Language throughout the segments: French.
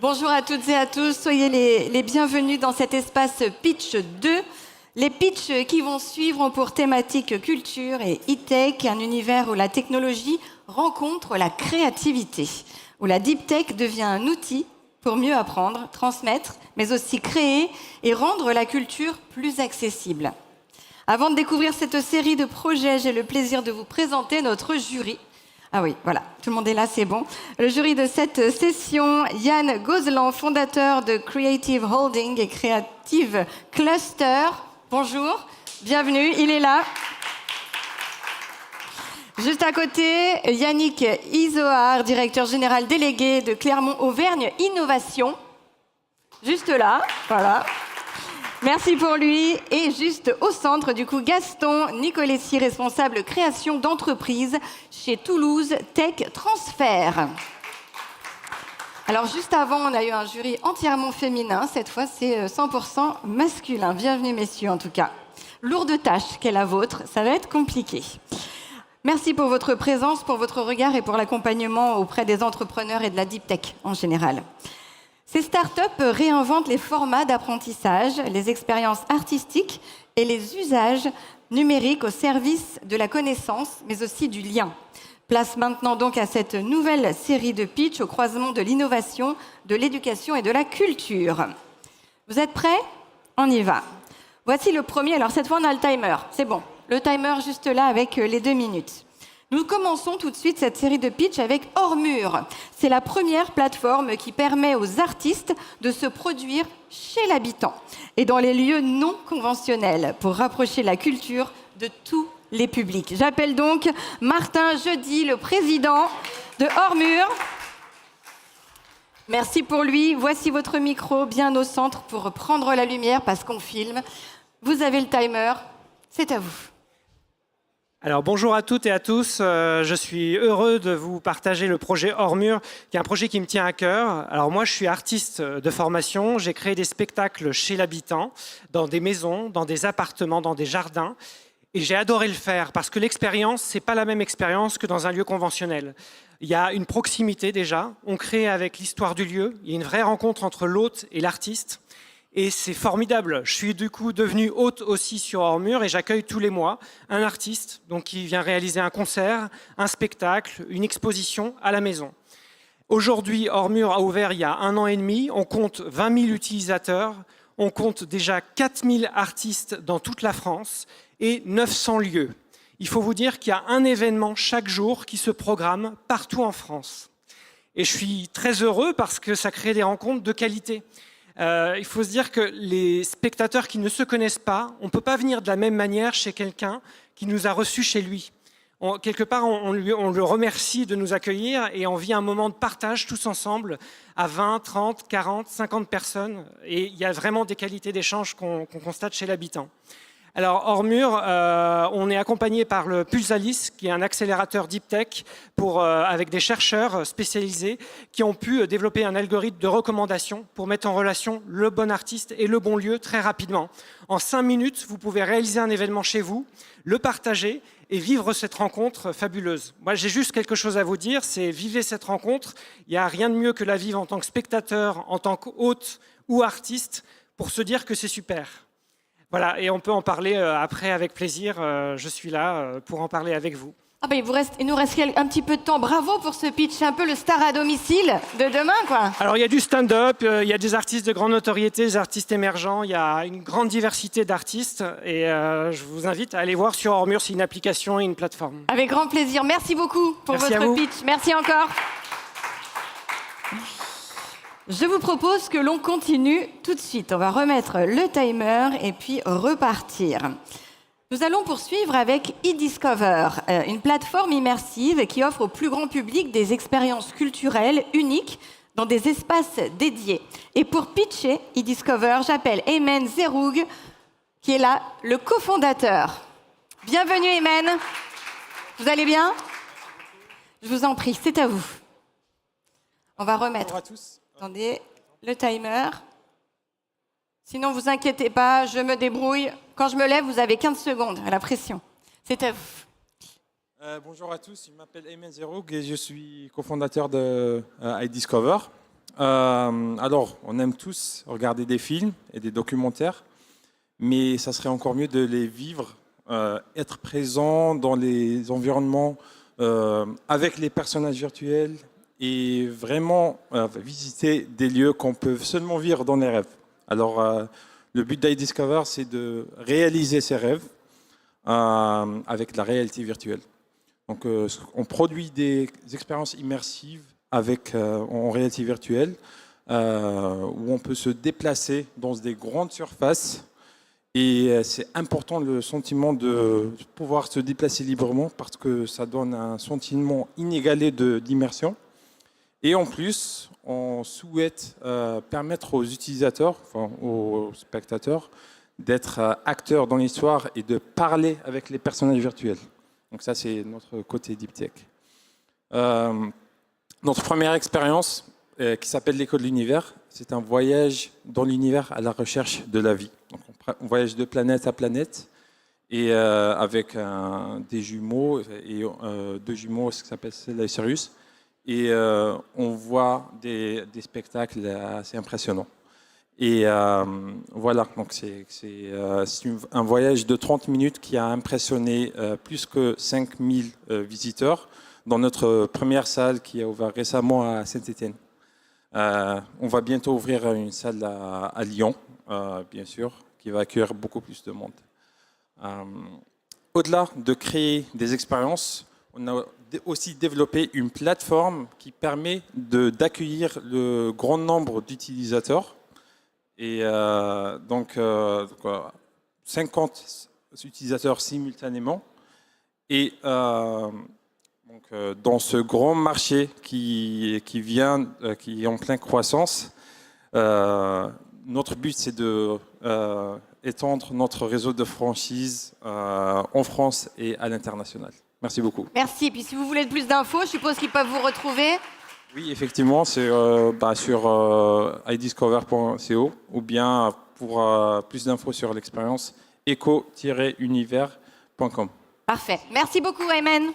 Bonjour à toutes et à tous, soyez les bienvenus dans cet espace Pitch 2. Les pitchs qui vont suivre ont pour thématique culture et e-tech, un univers où la technologie rencontre la créativité, où la deep tech devient un outil pour mieux apprendre, transmettre, mais aussi créer et rendre la culture plus accessible. Avant de découvrir cette série de projets, j'ai le plaisir de vous présenter notre jury. Ah oui, voilà, tout le monde est là, c'est bon. Le jury de cette session, Yann Gozlan, fondateur de Creative Holding et Creative Cluster. Bonjour, bienvenue, il est là. Juste à côté, Yannick Izoard, directeur général délégué de Clermont-Auvergne Innovation. Juste là, voilà. Merci pour lui. Et juste au centre, du coup, Gaston Nicolessi, responsable création d'entreprise chez Toulouse Tech Transfert. Alors, juste avant, on a eu un jury entièrement féminin. Cette fois, c'est 100% masculin. Bienvenue, messieurs, en tout cas. Lourde tâche qu'est la vôtre. Ça va être compliqué. Merci pour votre présence, pour votre regard et pour l'accompagnement auprès des entrepreneurs et de la deep tech en général. Ces startups réinventent les formats d'apprentissage, les expériences artistiques et les usages numériques au service de la connaissance, mais aussi du lien. Place maintenant donc à cette nouvelle série de pitch au croisement de l'innovation, de l'éducation et de la culture. Vous êtes prêts? On y va. Voici le premier. Alors cette fois, on a le timer. C'est bon. Le timer juste là avec les 2 minutes. Nous commençons tout de suite cette série de pitch avec Hors Mur. C'est la première plateforme qui permet aux artistes de se produire chez l'habitant et dans les lieux non conventionnels pour rapprocher la culture de tous les publics. J'appelle donc Martin Jeudi, le président de Hors Mur. Merci pour lui. Voici votre micro bien au centre pour prendre la lumière parce qu'on filme. Vous avez le timer. C'est à vous. Alors bonjour à toutes et à tous, je suis heureux de vous partager le projet Hors Mur, qui est un projet qui me tient à cœur. Alors moi je suis artiste de formation, j'ai créé des spectacles chez l'habitant, dans des maisons, dans des appartements, dans des jardins. Et j'ai adoré le faire parce que l'expérience, c'est pas la même expérience que dans un lieu conventionnel. Il y a une proximité déjà, on crée avec l'histoire du lieu, il y a une vraie rencontre entre l'hôte et l'artiste. Et c'est formidable. Je suis du coup devenu hôte aussi sur Hors Mur et j'accueille tous les mois un artiste donc, qui vient réaliser un concert, un spectacle, une exposition à la maison. Aujourd'hui, Hors Mur a ouvert il y a 1 an et demi. On compte 20 000 utilisateurs. On compte déjà 4 000 artistes dans toute la France et 900 lieux. Il faut vous dire qu'il y a un événement chaque jour qui se programme partout en France. Et je suis très heureux parce que ça crée des rencontres de qualité. Il faut se dire que les spectateurs qui ne se connaissent pas, on ne peut pas venir de la même manière chez quelqu'un qui nous a reçus chez lui. Quelque part, on le remercie de nous accueillir et on vit un moment de partage tous ensemble à 20, 30, 40, 50 personnes. Et il y a vraiment des qualités d'échange qu'on constate chez l'habitant. Alors, Hors Mur, on est accompagné par le Pulsalis, qui est un accélérateur deep tech avec des chercheurs spécialisés qui ont pu développer un algorithme de recommandation pour mettre en relation le bon artiste et le bon lieu très rapidement. En 5 minutes, vous pouvez réaliser un événement chez vous, le partager et vivre cette rencontre fabuleuse. Moi, j'ai juste quelque chose à vous dire, c'est vivez cette rencontre. Il n'y a rien de mieux que la vivre en tant que spectateur, en tant qu'hôte ou artiste, pour se dire que c'est super. Voilà, et on peut en parler après avec plaisir. Je suis là pour en parler avec vous. Ah ben, il nous reste un petit peu de temps. Bravo pour ce pitch. C'est un peu le star à domicile de demain, quoi. Alors, il y a du stand-up, il y a des artistes de grande notoriété, des artistes émergents. Il y a une grande diversité d'artistes. Et je vous invite à aller voir sur Hors Mur, c'est une application et une plateforme. Avec grand plaisir. Merci beaucoup pour votre pitch. Merci encore. Je vous propose que l'on continue tout de suite. On va remettre le timer et puis repartir. Nous allons poursuivre avec eDiscover, une plateforme immersive qui offre au plus grand public des expériences culturelles uniques dans des espaces dédiés. Et pour pitcher eDiscover, j'appelle Ayman Zeroug, qui est là, le cofondateur. Bienvenue Ayman. Vous allez bien? Je vous en prie, c'est à vous. On va remettre. Bonjour à tous. Attendez, le timer. Sinon, vous inquiétez pas, je me débrouille. Quand je me lève, vous avez 15 secondes à la pression. C'est à vous. Bonjour à tous, je m'appelle Ayman Zeroug et je suis cofondateur de iDiscover. Alors, on aime tous regarder des films et des documentaires, mais ça serait encore mieux de les vivre, être présent dans les environnements avec les personnages virtuels et vraiment visiter des lieux qu'on peut seulement vivre dans les rêves. Alors, le but d'iDiscover, c'est de réaliser ces rêves avec la réalité virtuelle. Donc, on produit des expériences immersives en réalité virtuelle, où on peut se déplacer dans des grandes surfaces. Et c'est important le sentiment de pouvoir se déplacer librement parce que ça donne un sentiment inégalé d'immersion. Et en plus, on souhaite permettre aux utilisateurs, enfin aux spectateurs, d'être acteurs dans l'histoire et de parler avec les personnages virtuels. Donc ça, c'est notre côté Deep Tech. Notre première expérience, qui s'appelle l'Écho de l'univers, c'est un voyage dans l'univers à la recherche de la vie. Donc on voyage de planète à planète et avec des jumeaux, et deux jumeaux, ce qui s'appelle Stella et Sirius, et on voit des spectacles assez impressionnants. Et voilà, donc c'est un voyage de 30 minutes qui a impressionné plus que 5000 visiteurs dans notre première salle qui a ouvert récemment à Saint-Étienne. On va bientôt ouvrir une salle à Lyon, bien sûr, qui va accueillir beaucoup plus de monde. Au-delà de créer des expériences, on a aussi développé une plateforme qui permet d'accueillir le grand nombre d'utilisateurs. Et donc 50 utilisateurs simultanément. Et donc, dans ce grand marché qui est en pleine croissance, notre but c'est de étendre notre réseau de franchises en France et à l'international. Merci beaucoup. Merci. Puis si vous voulez plus d'infos, je suppose qu'ils peuvent vous retrouver. Oui, effectivement, c'est sur idiscover.co ou bien pour plus d'infos sur l'expérience eco-univers.com. Parfait. Merci beaucoup, Ayman.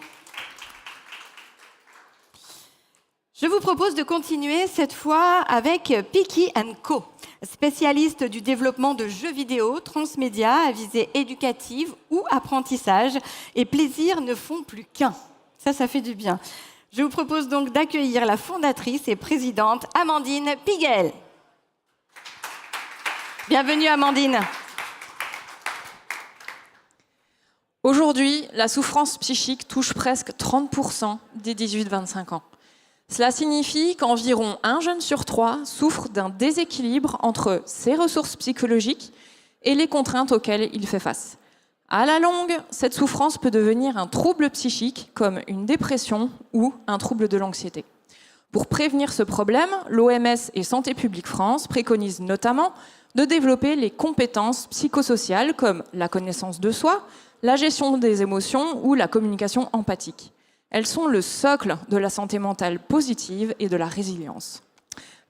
Je vous propose de continuer cette fois avec Piki & Co, spécialiste du développement de jeux vidéo transmédia à visée éducative ou apprentissage. Et plaisir ne font plus qu'un. Ça fait du bien. Je vous propose donc d'accueillir la fondatrice et présidente Amandine Piguel. Bienvenue Amandine. Aujourd'hui, la souffrance psychique touche presque 30% des 18-25 ans. Cela signifie qu'environ 1 jeune sur 3 souffre d'un déséquilibre entre ses ressources psychologiques et les contraintes auxquelles il fait face. À la longue, cette souffrance peut devenir un trouble psychique comme une dépression ou un trouble de l'anxiété. Pour prévenir ce problème, l'OMS et Santé publique France préconisent notamment de développer les compétences psychosociales comme la connaissance de soi, la gestion des émotions ou la communication empathique. Elles sont le socle de la santé mentale positive et de la résilience.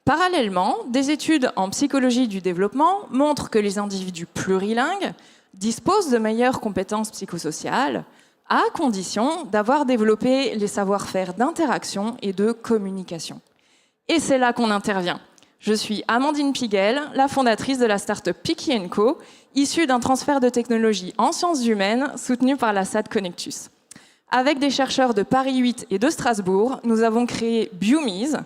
Parallèlement, des études en psychologie du développement montrent que les individus plurilingues disposent de meilleures compétences psychosociales, à condition d'avoir développé les savoir-faire d'interaction et de communication. Et c'est là qu'on intervient. Je suis Amandine Piguel, la fondatrice de la start-up Piki & Co, issue d'un transfert de technologie en sciences humaines soutenu par la SAD Connectus. Avec des chercheurs de Paris 8 et de Strasbourg, nous avons créé Biomise,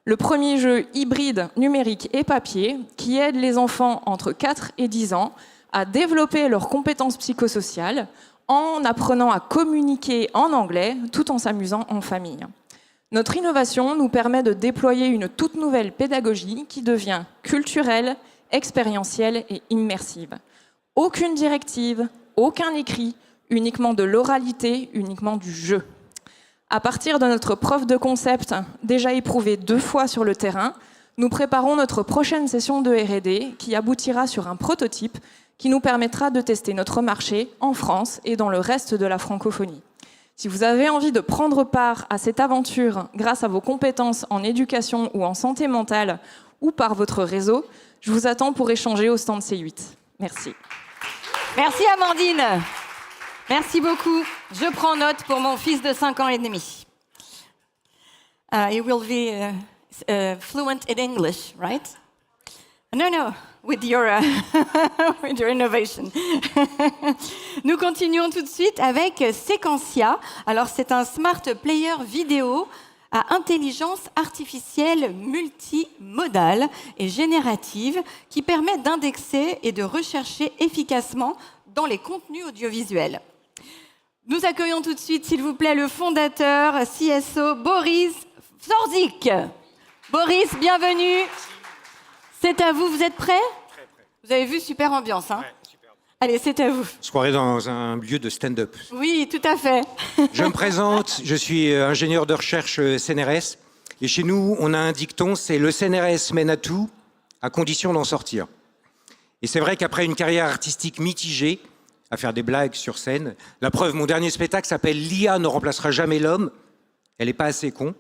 le premier jeu hybride numérique et papier qui aide les enfants entre 4 et 10 ans à développer leurs compétences psychosociales en apprenant à communiquer en anglais tout en s'amusant en famille. Notre innovation nous permet de déployer une toute nouvelle pédagogie qui devient culturelle, expérientielle et immersive. Aucune directive, aucun écrit, uniquement de l'oralité, uniquement du jeu. À partir de notre preuve de concept, déjà éprouvée 2 fois sur le terrain, nous préparons notre prochaine session de R&D qui aboutira sur un prototype qui nous permettra de tester notre marché en France et dans le reste de la francophonie. Si vous avez envie de prendre part à cette aventure grâce à vos compétences en éducation ou en santé mentale ou par votre réseau, je vous attends pour échanger au stand C8. Merci. Merci Amandine. Merci beaucoup. Je prends note pour mon fils de 5 ans et demi. He will be fluent in English, right? No, no, with your, with your innovation. Nous continuons tout de suite avec Sequentia. Alors, c'est un smart player vidéo à intelligence artificielle multimodale et générative qui permet d'indexer et de rechercher efficacement dans les contenus audiovisuels. Nous accueillons tout de suite, s'il vous plaît, le fondateur CSO Boris Forzik. Boris, bienvenue. C'est à vous, vous êtes prêts? Très prêt. Vous avez vu, super ambiance, hein? Ouais, super. Allez, c'est à vous. On se croirait dans un lieu de stand-up. Oui, tout à fait. Je me présente, je suis ingénieur de recherche CNRS. Et chez nous, on a un dicton, c'est le CNRS mène à tout, à condition d'en sortir. Et c'est vrai qu'après une carrière artistique mitigée, à faire des blagues sur scène, la preuve, mon dernier spectacle s'appelle l'IA ne remplacera jamais l'homme. Elle n'est pas assez con.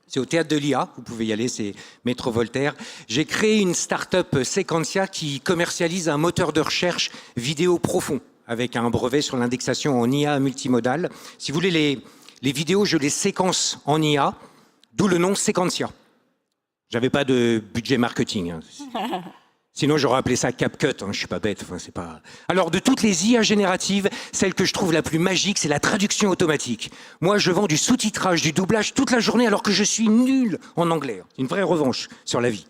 C'est au théâtre de l'IA, vous pouvez y aller, c'est Métro Voltaire. J'ai créé une start-up Sequentia qui commercialise un moteur de recherche vidéo profond avec un brevet sur l'indexation en IA multimodale. Si vous voulez, les vidéos, je les séquence en IA, d'où le nom Sequentia. J'avais pas de budget marketing. Hein. Sinon, j'aurais appelé ça CapCut, hein, je suis pas bête. Enfin, c'est pas... Alors, de toutes les IA génératives, celle que je trouve la plus magique, c'est la traduction automatique. Moi, je vends du sous-titrage, du doublage toute la journée alors que je suis nul en anglais. Une vraie revanche sur la vie.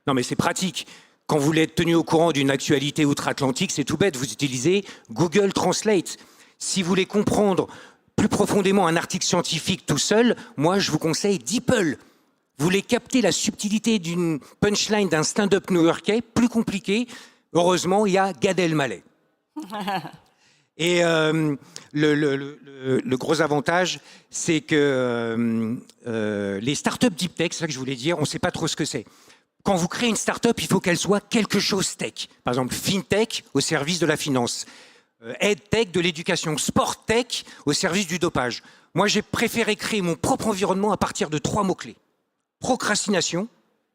Non, mais c'est pratique. Quand vous voulez être tenu au courant d'une actualité outre-Atlantique, c'est tout bête, vous utilisez Google Translate. Si vous voulez comprendre plus profondément un article scientifique tout seul, moi, je vous conseille DeepL. Vous voulez capter la subtilité d'une punchline d'un stand-up new-yorkais, plus compliqué. Heureusement, il y a Gad Elmaleh. Et le gros avantage, c'est que les startups deep tech, c'est ça que je voulais dire, on ne sait pas trop ce que c'est. Quand vous créez une startup, il faut qu'elle soit quelque chose tech. Par exemple, FinTech au service de la finance. EdTech de l'éducation. SportTech au service du dopage. Moi, j'ai préféré créer mon propre environnement à partir de 3 mots-clés. Procrastination,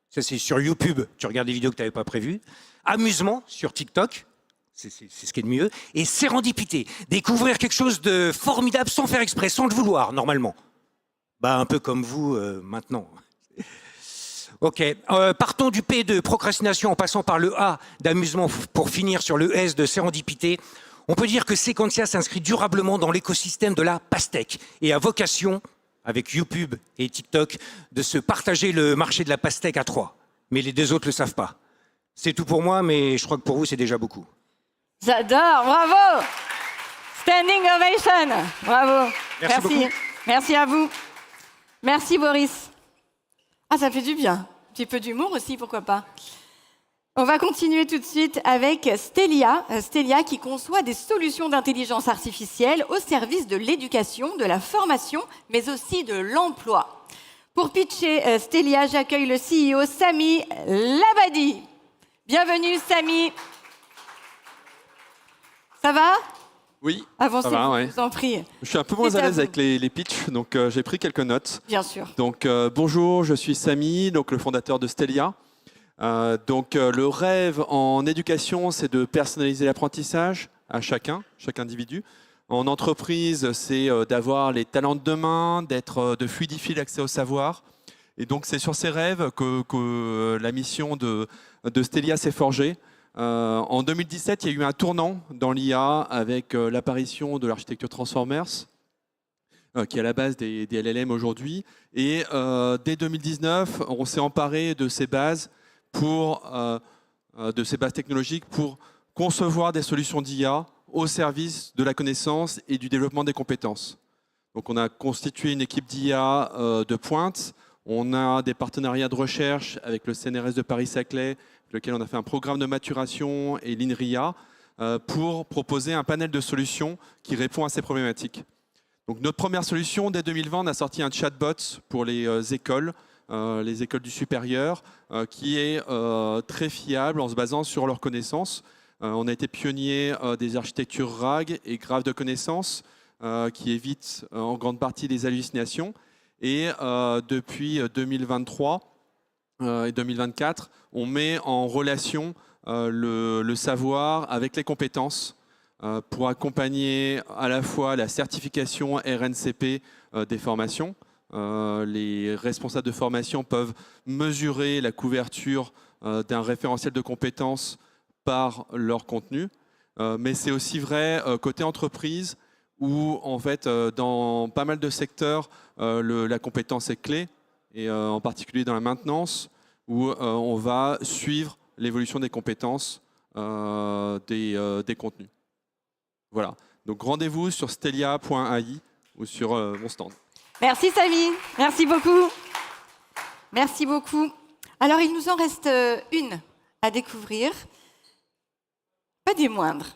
ça c'est sur YouTube, tu regardes des vidéos que tu n'avais pas prévues. Amusement, sur TikTok, c'est ce qui est de mieux. Et sérendipité, découvrir quelque chose de formidable sans faire exprès, sans le vouloir, normalement. Bah, un peu comme vous maintenant. Ok, partons du P de procrastination en passant par le A d'amusement pour finir sur le S de sérendipité. On peut dire que Sequentia s'inscrit durablement dans l'écosystème de la pastèque et a vocation, avec YouTube et TikTok, de se partager le marché de la pastèque à 3. Mais les 2 autres ne le savent pas. C'est tout pour moi, mais je crois que pour vous, c'est déjà beaucoup. J'adore, bravo. Standing ovation, bravo. Merci beaucoup. Merci à vous. Merci Boris. Ah, ça fait du bien. Un petit peu d'humour aussi, pourquoi pas. On va continuer tout de suite avec Stelia. Stelia qui conçoit des solutions d'intelligence artificielle au service de l'éducation, de la formation, mais aussi de l'emploi. Pour pitcher Stelia, j'accueille le CEO Sami Labadi. Bienvenue Sami. Ça va? Oui, Avancez, ça va, je ouais. vous en prie. Je suis un peu moins C'est à à l'aise vous. avec les pitchs, donc j'ai pris quelques notes. Bien sûr. Donc bonjour, je suis Sami, donc le fondateur de Stelia. Le rêve en éducation, c'est de personnaliser l'apprentissage à chaque individu. En entreprise, c'est d'avoir les talents de demain, de fluidifier l'accès au savoir. Et donc c'est sur ces rêves que la mission de Stelia s'est forgée. En 2017, il y a eu un tournant dans l'IA avec l'apparition de l'architecture Transformers, qui est à la base des LLM aujourd'hui. Et dès 2019, on s'est emparé de ces bases technologiques pour concevoir des solutions d'IA au service de la connaissance et du développement des compétences. Donc on a constitué une équipe d'IA de pointe. On a des partenariats de recherche avec le CNRS de Paris-Saclay, avec lequel on a fait un programme de maturation, et l'INRIA, pour proposer un panel de solutions qui répond à ces problématiques. Donc notre première solution, dès 2020, on a sorti un chatbot pour les écoles du supérieur, qui est très fiable en se basant sur leurs connaissances. On a été pionnier des architectures RAG et graphes de connaissances, qui évitent en grande partie les hallucinations. Et depuis 2023 et 2024, on met en relation le savoir avec les compétences pour accompagner à la fois la certification RNCP des formations, Les responsables de formation peuvent mesurer la couverture d'un référentiel de compétences par leur contenu. Mais c'est aussi vrai côté entreprise où, en fait, dans pas mal de secteurs, la compétence est clé, et en particulier dans la maintenance, où on va suivre l'évolution des compétences des contenus. Voilà. Donc rendez-vous sur stelia.ai ou sur mon stand. Merci Samy, merci beaucoup. Merci beaucoup. Alors il nous en reste une à découvrir, pas des moindres.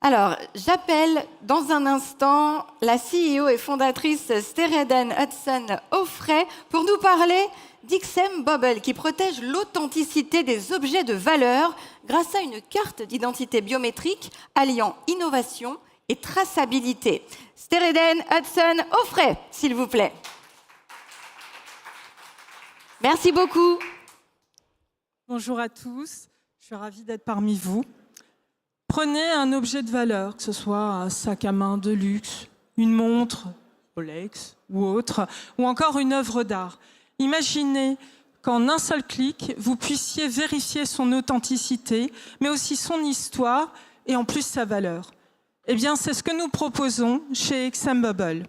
Alors j'appelle dans un instant la CEO et fondatrice Stereden Hudson-Offray pour nous parler d'XM Bubble qui protège l'authenticité des objets de valeur grâce à une carte d'identité biométrique alliant innovation et traçabilité. Stereden Hudson-Offray, s'il vous plaît. Merci beaucoup. Bonjour à tous, je suis ravie d'être parmi vous. Prenez un objet de valeur, que ce soit un sac à main de luxe, une montre, Rolex ou autre, ou encore une œuvre d'art. Imaginez qu'en un seul clic, vous puissiez vérifier son authenticité, mais aussi son histoire et en plus sa valeur. Eh bien, c'est ce que nous proposons chez XM Bubble.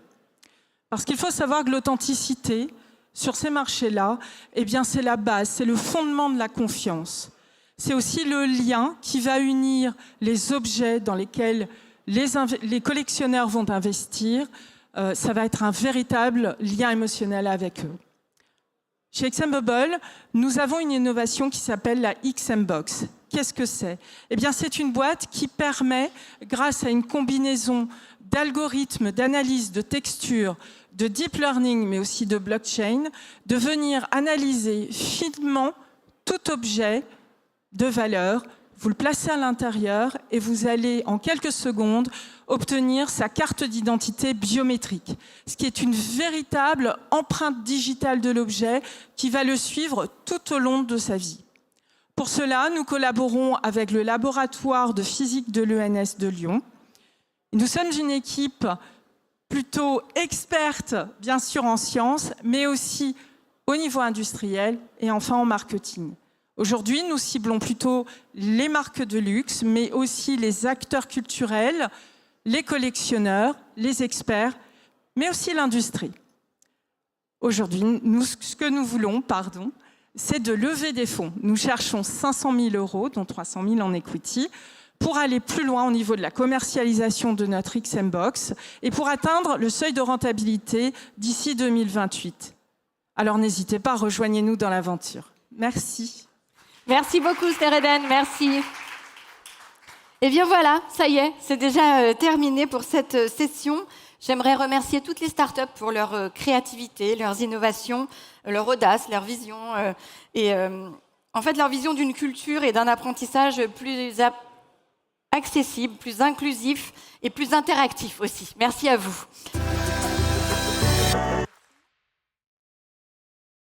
Parce qu'il faut savoir que l'authenticité, sur ces marchés-là, eh bien, c'est la base, c'est le fondement de la confiance. C'est aussi le lien qui va unir les objets dans lesquels les collectionneurs vont investir. Ça va être un véritable lien émotionnel avec eux. Chez XM Bubble, nous avons une innovation qui s'appelle la XM Box. Qu'est-ce que c'est? Eh bien, c'est une boîte qui permet, grâce à une combinaison d'algorithmes, d'analyse, de textures, de deep learning, mais aussi de blockchain, de venir analyser finement tout objet de valeur. Vous le placez à l'intérieur et vous allez, en quelques secondes, obtenir sa carte d'identité biométrique, ce qui est une véritable empreinte digitale de l'objet qui va le suivre tout au long de sa vie. Pour cela, nous collaborons avec le laboratoire de physique de l'ENS de Lyon. Nous sommes une équipe plutôt experte, bien sûr, en sciences, mais aussi au niveau industriel et enfin en marketing. Aujourd'hui, nous ciblons plutôt les marques de luxe, mais aussi les acteurs culturels, les collectionneurs, les experts, mais aussi l'industrie. Aujourd'hui, ce que nous voulons, c'est de lever des fonds. Nous cherchons 500 000 €, dont 300 000 en equity, pour aller plus loin au niveau de la commercialisation de notre XM Box et pour atteindre le seuil de rentabilité d'ici 2028. Alors n'hésitez pas, rejoignez-nous dans l'aventure. Merci. Merci beaucoup Stereden, merci. Et bien voilà, ça y est, c'est déjà terminé pour cette session. J'aimerais remercier toutes les startups pour leur créativité, leurs innovations, leur audace, leur vision en fait leur vision d'une culture et d'un apprentissage plus accessible, plus inclusif et plus interactif aussi. Merci à vous.